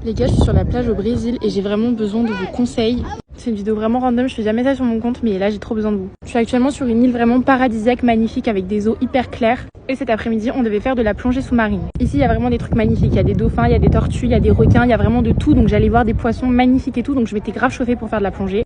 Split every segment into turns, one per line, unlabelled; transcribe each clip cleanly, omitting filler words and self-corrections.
Les gars, je suis sur la plage au Brésil et j'ai vraiment besoin de vos conseils. C'est une vidéo vraiment random, je fais jamais ça sur mon compte, mais là j'ai trop besoin de vous. Je suis actuellement sur une île vraiment paradisiaque, magnifique, avec des eaux hyper claires. Et cet après-midi, on devait faire de la plongée sous-marine. Ici, il y a vraiment des trucs magnifiques. Il y a des dauphins, il y a des tortues, il y a des requins, il y a vraiment de tout. Donc j'allais voir des poissons magnifiques et tout. Donc je m'étais grave chauffée pour faire de la plongée.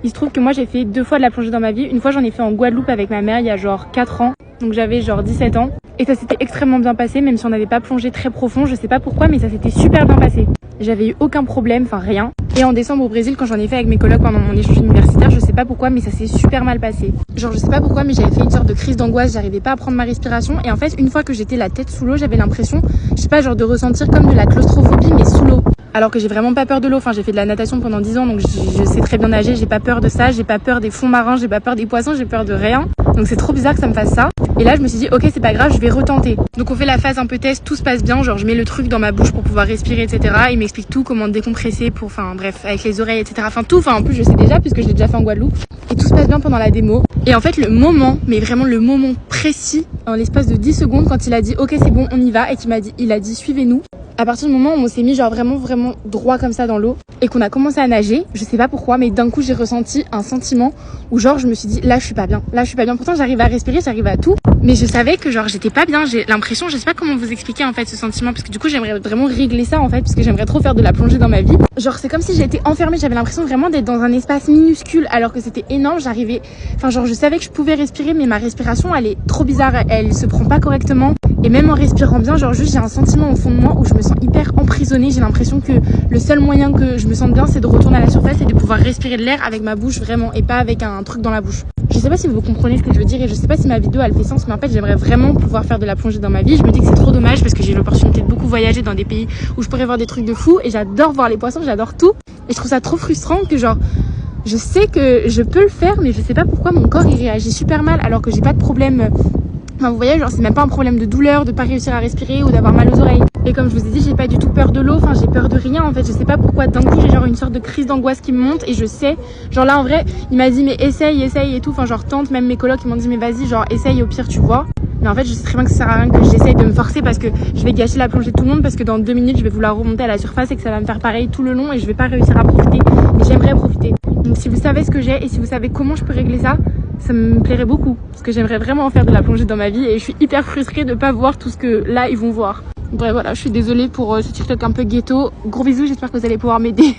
Il se trouve que moi j'ai fait 2 fois de la plongée dans ma vie. Une fois j'en ai fait en Guadeloupe avec ma mère il y a genre 4 ans. Donc j'avais genre 17 ans. Et ça s'était extrêmement bien passé, même si on n'avait pas plongé très profond. Je sais pas pourquoi, mais ça s'était super bien passé. J'avais eu aucun problème, enfin rien. Et en décembre au Brésil, quand j'en ai fait avec mes colocs pendant mon échange universitaire, je sais pas pourquoi, mais ça s'est super mal passé. Genre je sais pas pourquoi, mais j'avais fait une sorte de crise d'angoisse, j'arrivais pas à prendre ma respiration. Et en fait, une fois que j'étais la tête sous l'eau, j'avais l'impression, je sais pas, genre de ressentir comme de la claustrophobie, mais sous l'eau. Alors que j'ai vraiment pas peur de l'eau, enfin j'ai fait de la natation pendant 10 ans, donc je sais très bien nager, j'ai pas peur de ça, j'ai pas peur des fonds marins, j'ai pas peur des poissons, j'ai peur de rien. Donc c'est trop bizarre que ça me fasse ça. Et là je me suis dit ok c'est pas grave, je vais retenter. Donc on fait la phase un peu test, tout se passe bien, genre je mets le truc dans ma bouche pour pouvoir respirer, etc. Il m'explique tout, comment décompresser pour, enfin bref, avec les oreilles, etc. Enfin tout, enfin en plus je sais déjà puisque je l'ai déjà fait en Guadeloupe. Et tout se passe bien pendant la démo. Et en fait le moment, mais vraiment le moment précis, en l'espace de 10 secondes, quand il a dit ok c'est bon on y va et il a dit suivez-nous. À partir du moment où on s'est mis genre vraiment droit comme ça dans l'eau et qu'on a commencé à nager, je sais pas pourquoi, mais d'un coup j'ai ressenti un sentiment où genre je me suis dit là je suis pas bien, là je suis pas bien. Pourtant j'arrivais à respirer, j'arrivais à tout, mais je savais que genre j'étais pas bien. J'ai l'impression, je sais pas comment vous expliquer en fait ce sentiment, parce que du coup j'aimerais vraiment régler ça en fait, parce que j'aimerais trop faire de la plongée dans ma vie. Genre c'est comme si j'étais enfermée, j'avais l'impression vraiment d'être dans un espace minuscule alors que c'était énorme. J'arrivais, enfin genre je savais que je pouvais respirer, mais ma respiration elle est trop bizarre, elle se prend pas correctement. Et même en respirant bien, genre juste j'ai un sentiment au fond de moi où je me sens hyper emprisonnée. J'ai l'impression que le seul moyen que je me sente bien, c'est de retourner à la surface et de pouvoir respirer de l'air avec ma bouche vraiment, et pas avec un truc dans la bouche. Je sais pas si vous comprenez ce que je veux dire et je sais pas si ma vidéo elle fait sens, mais en fait j'aimerais vraiment pouvoir faire de la plongée dans ma vie. Je me dis que c'est trop dommage parce que j'ai l'opportunité de beaucoup voyager dans des pays où je pourrais voir des trucs de fou, et j'adore voir les poissons, j'adore tout. Et je trouve ça trop frustrant que genre je sais que je peux le faire, mais je sais pas pourquoi mon corps il réagit super mal alors que j'ai pas de problème. Enfin, vous voyez, genre c'est même pas un problème de douleur, de pas réussir à respirer ou d'avoir mal aux oreilles. Et comme je vous ai dit, j'ai pas du tout peur de l'eau, enfin j'ai peur de rien en fait, je sais pas pourquoi d'un coup j'ai genre une sorte de crise d'angoisse qui me monte et je sais, genre là en vrai, il m'a dit mais essaye et tout, enfin genre tente, même mes colocs ils m'ont dit mais vas-y, genre essaye au pire tu vois. Mais en fait je sais très bien que ça sert à rien que j'essaye de me forcer parce que je vais gâcher la plongée de tout le monde, parce que dans 2 minutes je vais vouloir remonter à la surface et que ça va me faire pareil tout le long et je vais pas réussir à profiter, mais j'aimerais profiter. Donc si vous savez ce que j'ai et si vous savez comment je peux régler ça, ça me plairait beaucoup parce que j'aimerais vraiment faire de la plongée dans ma vie et je suis hyper frustrée de pas voir tout ce que là ils vont voir. Bref voilà, je suis désolée pour ce TikTok un peu ghetto. Gros bisous, j'espère que vous allez pouvoir m'aider.